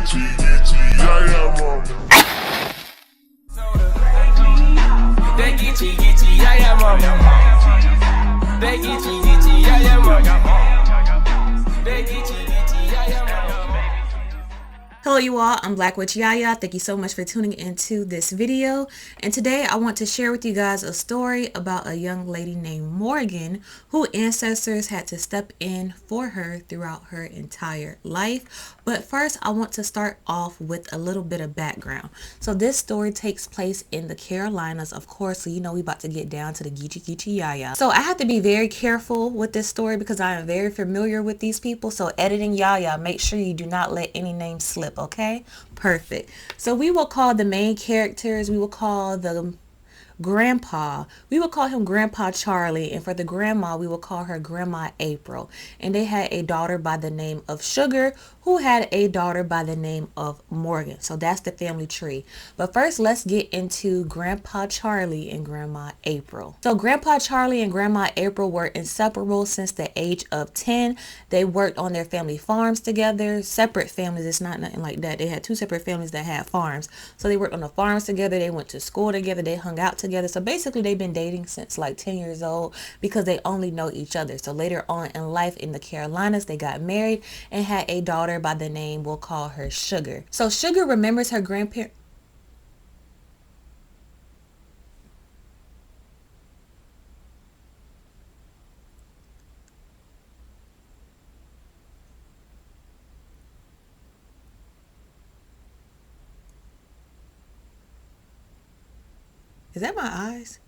BlaqueWitchYaya mama. BlaqueWitchYaya mama. BlaqueWitchYaya mama. Hello you all, I'm BlaqueWitchYaya. Thank you so much for tuning into this video. And today I want to share with you guys a story about a young lady named Morgan who ancestors had to step in for her throughout her entire life. But first I want to start off with a little bit of background. So this story takes place in the Carolinas, of course, so you know we about to get down to the Geechee Yaya. So I have to be very careful with this story because I am very familiar with these people. So editing Yaya, make sure you do not let any name slip. Okay, perfect. So we will call the main characters, we will call the grandpa, we will call him Grandpa Charlie, and for the grandma we will call her Grandma April. And they had a daughter by the name of Sugar, who had a daughter by the name of Morgan. So that's the family tree. But first let's get into Grandpa Charlie and Grandma April. So Grandpa Charlie and Grandma April were inseparable since the age of 10. They worked on their family farms together, separate families. It's not nothing like that. They had two separate families that had farms. So they worked on the farms together, they went to school together, they hung out together. So basically they've been dating since like 10 years old because they only know each other. So later on in life in the Carolinas, they got married and had a daughter by the name, we'll call her Sugar. So Sugar remembers her grandparents. Is that my eyes?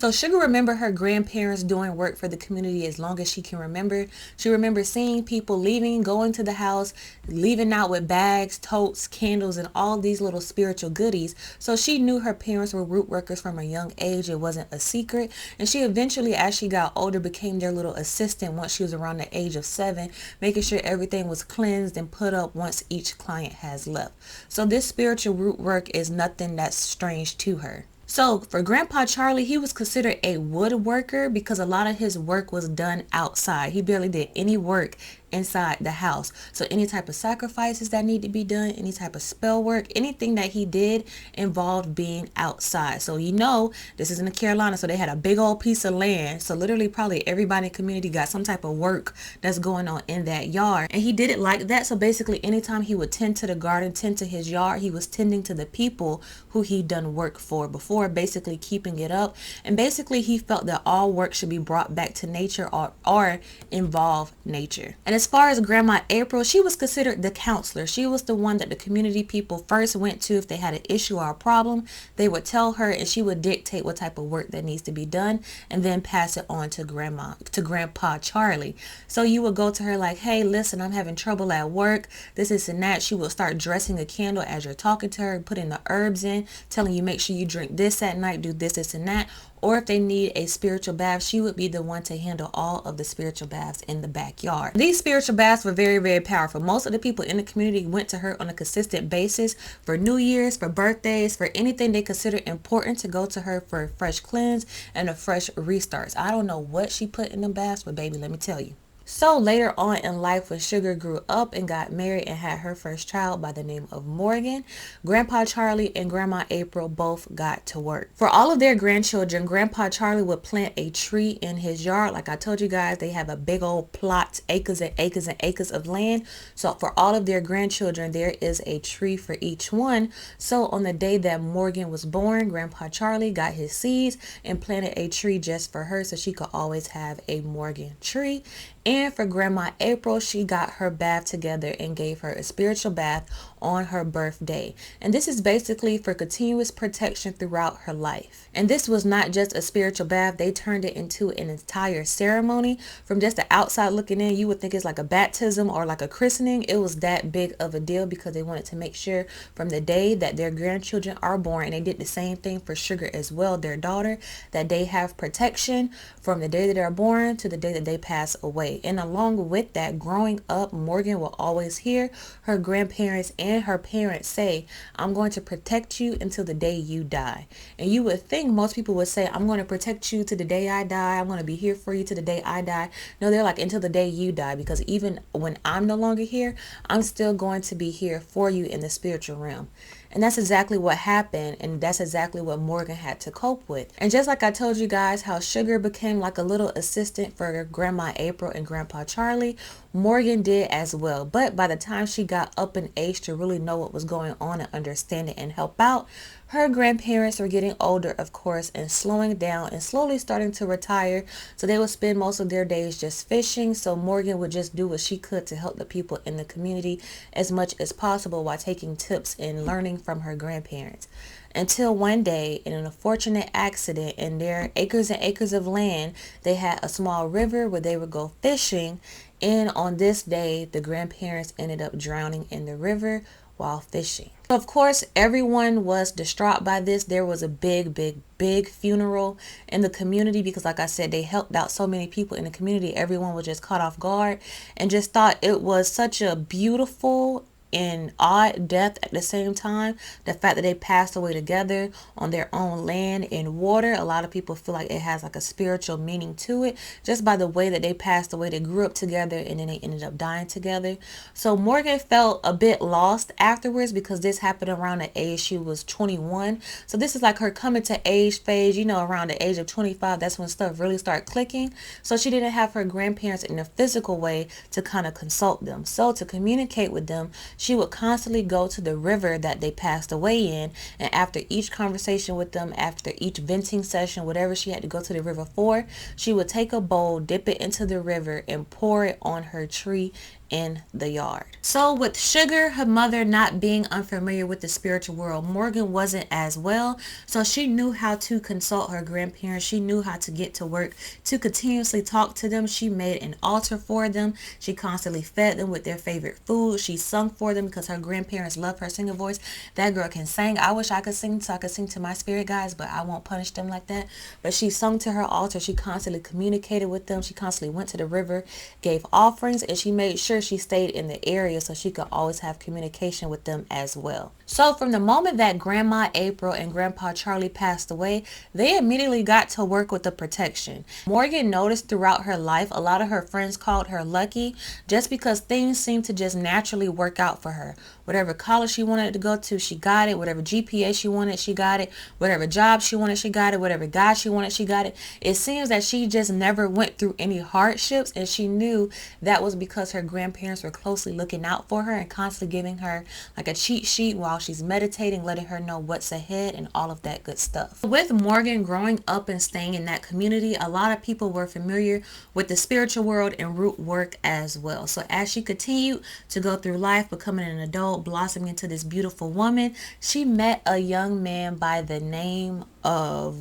So Sugar remembered her grandparents doing work for the community as long as she can remember. She remembers seeing people leaving, going to the house, leaving out with bags, totes, candles, and all these little spiritual goodies. So she knew her parents were root workers from a young age. It wasn't a secret. And she eventually, as she got older, became their little assistant once she was around the age of 7, making sure everything was cleansed and put up once each client has left. So this spiritual root work is nothing that's strange to her. So for Grandpa Charlie, he was considered a woodworker because a lot of his work was done outside. He barely did any work inside the house. So any type of sacrifices that need to be done, any type of spell work, anything that he did involved being outside. So you know, this is in the Carolinas, so they had a big old piece of land. So literally probably everybody in the community got some type of work that's going on in that yard. And he did it like that. So basically anytime he would tend to the garden, tend to his yard, he was tending to the people who he'd done work for before, basically keeping it up. And basically he felt that all work should be brought back to nature or involve nature. And as far as Grandma April, she was considered the counselor. She was the one that the community people first went to if they had an issue or a problem. They would tell her and she would dictate what type of work that needs to be done and then pass it on to Grandpa Charlie. So you would go to her like, hey, listen, I'm having trouble at work, this and that. She will start dressing a candle as you're talking to her, putting the herbs in, telling you make sure you drink this at night, do this and that. Or if they need a spiritual bath, she would be the one to handle all of the spiritual baths in the backyard. These spiritual baths were very, very powerful. Most of the people in the community went to her on a consistent basis for New Year's, for birthdays, for anything they considered important to go to her for a fresh cleanse and a fresh restart. I don't know what she put in the baths, but baby, let me tell you. So later on in life, when Sugar grew up and got married and had her first child by the name of Morgan, Grandpa Charlie and Grandma April both got to work. For all of their grandchildren, Grandpa Charlie would plant a tree in his yard. Like I told you guys, they have a big old plot, acres and acres and acres of land. So for all of their grandchildren, there is a tree for each one. So on the day that Morgan was born, Grandpa Charlie got his seeds and planted a tree just for her so she could always have a Morgan tree. And for Grandma April, she got her bath together and gave her a spiritual bath on her birthday. And this is basically for continuous protection throughout her life. And this was not just a spiritual bath. They turned it into an entire ceremony. From just the outside looking in, you would think it's like a baptism or like a christening. It was that big of a deal because they wanted to make sure from the day that their grandchildren are born, and they did the same thing for Sugar as well, their daughter, that they have protection from the day that they're born to the day that they pass away. And along with that, growing up, Morgan will always hear her grandparents and and her parents say, I'm going to protect you until the day you die. And you would think most people would say, I'm going to protect you to the day I die. I'm going to be here for you to the day I die. No, they're like, until the day you die, because even when I'm no longer here, I'm still going to be here for you in the spiritual realm. And that's exactly what happened, and that's exactly what Morgan had to cope with. And just like I told you guys how Sugar became like a little assistant for Grandma April and Grandpa Charlie, Morgan did as well. But by the time she got up in age to really know what was going on and understand it and help out, her grandparents were getting older, of course, and slowing down and slowly starting to retire. So they would spend most of their days just fishing. So Morgan would just do what she could to help the people in the community as much as possible while taking tips and learning from her grandparents. Until one day, in an unfortunate accident in their acres and acres of land, they had a small river where they would go fishing. And on this day, the grandparents ended up drowning in the river while fishing. Of course, everyone was distraught by this. There was a big funeral in the community because, like I said, they helped out so many people in the community. Everyone was just caught off guard and just thought it was such a beautiful and odd death at the same time. The fact that they passed away together on their own land in water, a lot of people feel like it has like a spiritual meaning to it just by the way that they passed away. They grew up together and then they ended up dying together. So Morgan felt a bit lost afterwards because this happened around the age she was 21. So this is like her coming to age phase, you know, around the age of 25. That's when stuff really started clicking. So she didn't have her grandparents in a physical way to kind of consult them. So to communicate with them, she would constantly go to the river that they passed away in, and after each conversation with them, after each venting session, whatever she had to go to the river for, she would take a bowl, dip it into the river, and pour it on her tree in the yard. So with Sugar, her mother, not being unfamiliar with the spiritual world, Morgan wasn't as well. So she knew how to consult her grandparents. She knew how to get to work to continuously talk to them. She made an altar for them. She constantly fed them with their favorite food. She sung for them because her grandparents love her singing voice. That girl can sing. I wish I could sing so I could sing to my spirit guides, but I won't punish them like that. But she sung to her altar. She constantly communicated with them. She constantly went to the river, gave offerings, and she made sure she stayed in the area so she could always have communication with them as well. So from the moment that Grandma April and Grandpa Charlie passed away, they immediately got to work with the protection. Morgan noticed throughout her life a lot of her friends called her lucky just because things seemed to just naturally work out for her. Whatever college she wanted to go to, she got it. Whatever GPA she wanted, she got it. Whatever job she wanted, she got it. Whatever guy she wanted, she got it. It seems that she just never went through any hardships, and she knew that was because her grandparents were closely looking out for her and constantly giving her like a cheat sheet while she's meditating, letting her know what's ahead and all of that good stuff. With Morgan growing up and staying in that community, a lot of people were familiar with the spiritual world and root work as well. So as she continued to go through life, becoming an adult, blossoming into this beautiful woman, she met a young man by the name of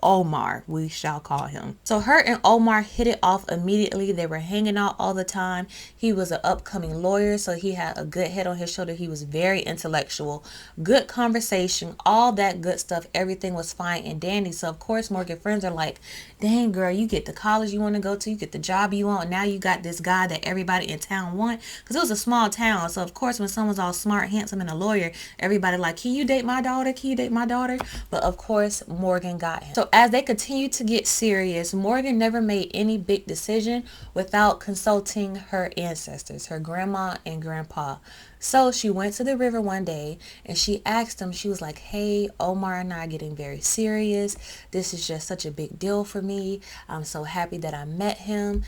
Omar, we shall call him. So her and Omar hit it off immediately. They were hanging out all the time. He was an upcoming lawyer, so he had a good head on his shoulder. He was very intellectual, good conversation, all that good stuff. Everything was fine and dandy. So of course Morgan friends are like, dang girl, you get the college you want to go to, you get the job you want, now you got this guy that everybody in town want, because it was a small town. So of course when someone's all smart, handsome, and a lawyer, everybody like, can you date my daughter, can you date my daughter? But of course Morgan got him. So as they continued to get serious, Morgan never made any big decision without consulting her ancestors, her grandma and grandpa. So she went to the river one day and she asked him, she was like, hey, Omar and I are getting very serious. This is just such a big deal for me. I'm so happy that I met him.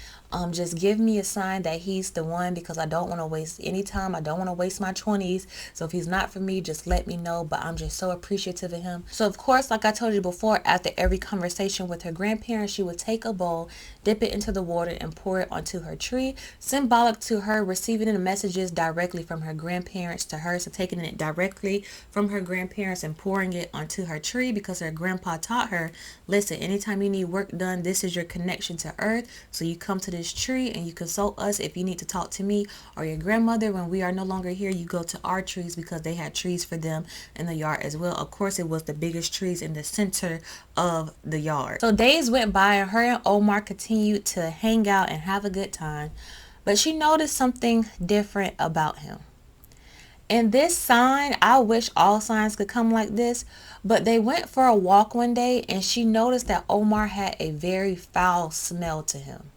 Just give me a sign that he's the one, because I don't want to waste any time. I don't want to waste my 20s. So if he's not for me, just let me know. But I'm just so appreciative of him. So of course, like I told you before, after every conversation with her grandparents, she would take a bowl, dip it into the water, and pour it onto her tree, symbolic to her receiving the messages directly from her grandparents to her. So taking it directly from her grandparents and pouring it onto her tree, because her grandpa taught her, listen, anytime you need work done, this is your connection to earth. So you come to this tree and you consult us. If you need to talk to me or your grandmother when we are no longer here, you go to our trees, because they had trees for them in the yard as well. Of course, it was the biggest trees in the center of the yard. So days went by and her and Omar continued to hang out and have a good time, but she noticed something different about him. And this sign, I wish all signs could come like this, but they went for a walk one day and she noticed that Omar had a very foul smell to him.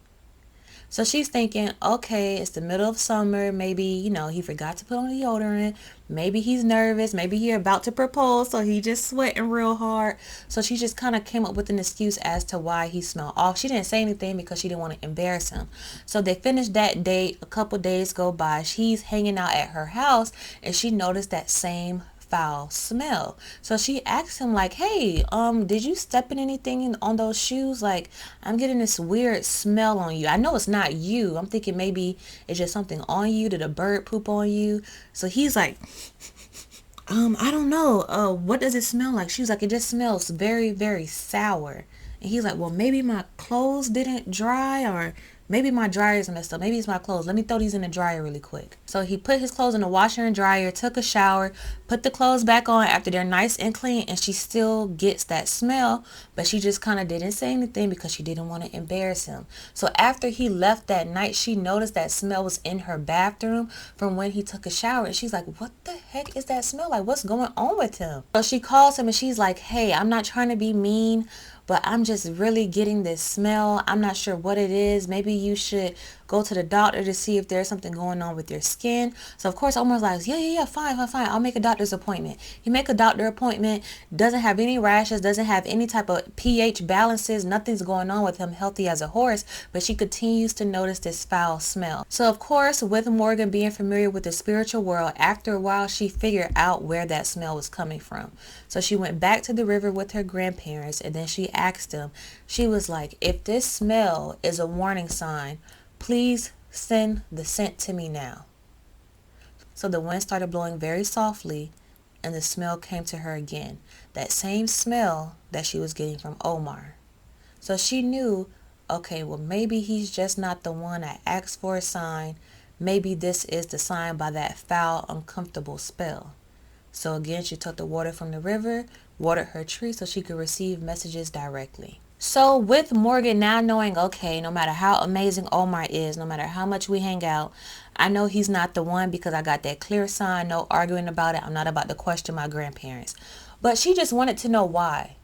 So she's thinking, okay, it's the middle of summer. Maybe, he forgot to put on deodorant. Maybe he's nervous. Maybe he's about to propose, so he just sweating real hard. So she just kind of came up with an excuse as to why he smelled off. She didn't say anything because she didn't want to embarrass him. So they finished that date. A couple days go by. She's hanging out at her house and she noticed that same foul smell. So she asked him like, hey, did you step in anything on those shoes? Like, I'm getting this weird smell on you. I know it's not you. I'm thinking maybe it's just something on you. Did a bird poop on you? So he's like, I don't know. What does it smell like? She was like, it just smells very, very sour. And he's like, well, maybe my clothes didn't dry, or maybe my dryer's messed up. Maybe it's my clothes. Let me throw these in the dryer really quick. So he put his clothes in the washer and dryer, took a shower, put the clothes back on after they're nice and clean, and she still gets that smell, but she just kind of didn't say anything because she didn't want to embarrass him. So after he left that night, she noticed that smell was in her bathroom from when he took a shower, and she's like, what the heck is that smell? Like, what's going on with him? So she calls him and she's like, hey, I'm not trying to be mean, but I'm just really getting this smell. I'm not sure what it is. Maybe you should go to the doctor to see if there's something going on with your skin. So of course Omar's like, yeah, fine. I'll make a doctor's appointment. He make a doctor appointment, doesn't have any rashes, doesn't have any type of pH balances, nothing's going on with him, healthy as a horse, but she continues to notice this foul smell. So of course, with Morgan being familiar with the spiritual world, after a while she figured out where that smell was coming from. So she went back to the river with her grandparents, and then she asked them, she was like, if this smell is a warning sign, please send the scent to me now. So the wind started blowing very softly and the smell came to her again. That same smell that she was getting from Omar. So she knew, okay, well maybe he's just not the one that asked for a sign. Maybe this is the sign by that foul, uncomfortable spell. So again, she took the water from the river, watered her tree so she could receive messages directly. So with Morgan now knowing, okay, no matter how amazing Omar is, no matter how much we hang out, I know he's not the one because I got that clear sign, no arguing about it. I'm not about to question my grandparents. But she just wanted to know why.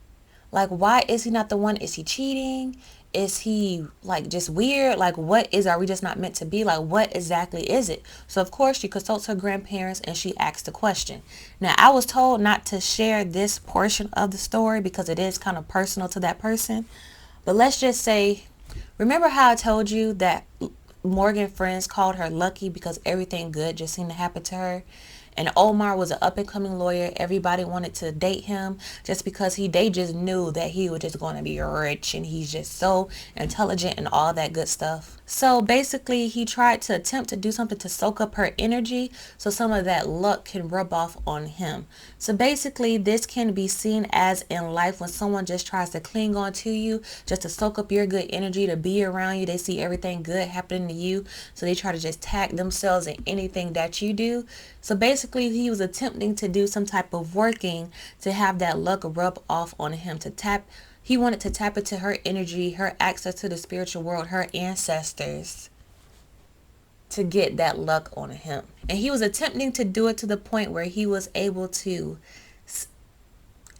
Like, why is he not the one? Is he cheating? Is he like just weird? Like, what is, are we just not meant to be? Like, what exactly is it? So of course she consults her grandparents and she asks the question. Now I was told not to share this portion of the story because it is kind of personal to that person. But let's just say, remember how I told you that Morgan friends called her lucky because everything good just seemed to happen to her? And Omar was an up-and-coming lawyer. Everybody wanted to date him just because they just knew that he was just going to be rich and he's just so intelligent and all that good stuff. So basically, he tried to attempt to do something to soak up her energy so some of that luck can rub off on him. So basically, this can be seen as in life when someone just tries to cling on to you just to soak up your good energy, to be around you. They see everything good happening to you, so they try to just tag themselves in anything that you do. So basically, he was attempting to do some type of working to have that luck rub off on him, he wanted to tap into her energy, her access to the spiritual world, her ancestors, to get that luck on him. And he was attempting to do it to the point where he was able to,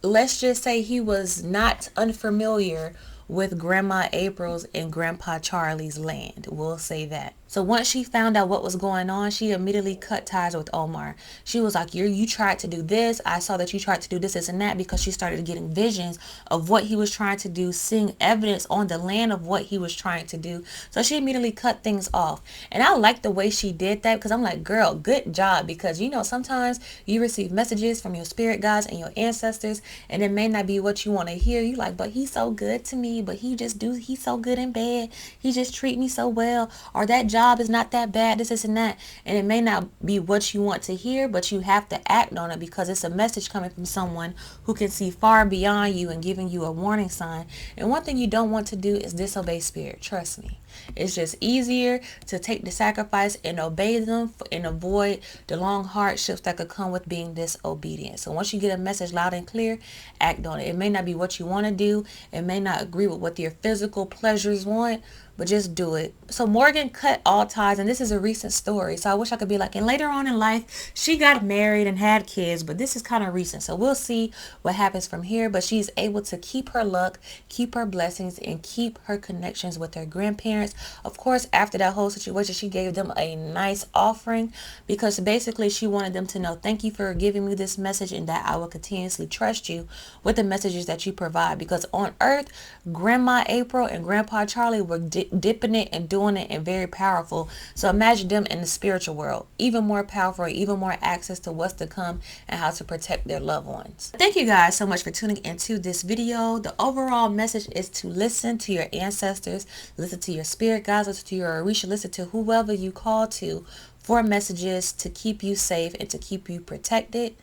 let's just say he was not unfamiliar with Grandma April's and Grandpa Charlie's land. We'll say that. So once she found out what was going on, she immediately cut ties with Omar. She was like, you tried to do this. I saw that you tried to do this and that, because she started getting visions of what he was trying to do, seeing evidence on the land of what he was trying to do. So she immediately cut things off. And I like the way she did that, because I'm like, girl, good job. Because, sometimes you receive messages from your spirit guides and your ancestors, and it may not be what you want to hear. You like, but he's so good to me, but he's so good in bed. He just treat me so well. Or that job is not that bad, this and that. And it may not be what you want to hear, but you have to act on it because it's a message coming from someone who can see far beyond you and giving you a warning sign. And one thing you don't want to do is disobey spirit. Trust me. It's just easier to take the sacrifice and obey them and avoid the long hardships that could come with being disobedient. So once you get a message loud and clear, act on it. It may not be what you want to do. It may not agree with what your physical pleasures want, but just do it. So Morgan cut all ties, and this is a recent story. So I wish I could be like, and later on in life, she got married and had kids, but this is kind of recent. So we'll see what happens from here. But she's able to keep her luck, keep her blessings, and keep her connections with her grandparents. Of course, after that whole situation, she gave them a nice offering because basically she wanted them to know, thank you for giving me this message and that I will continuously trust you with the messages that you provide. Because on earth, Grandma April and Grandpa Charlie were dipping it and doing it and very powerful. So imagine them in the spiritual world, even more powerful, even more access to what's to come and how to protect their loved ones. Thank you guys so much for tuning into this video. The overall message is to listen to your ancestors, listen to your spirit guides, listen to your Orisha, listen to whoever you call to for messages to keep you safe and to keep you protected.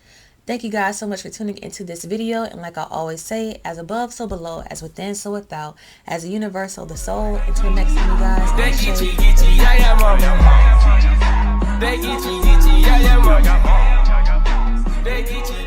Thank you guys so much for tuning into this video. And like I always say, as above, so below, as within, so without, as a universal, the soul. Until next time, you guys. BlaqueWitchYaya, mama. BlaqueWitchYaya, mama.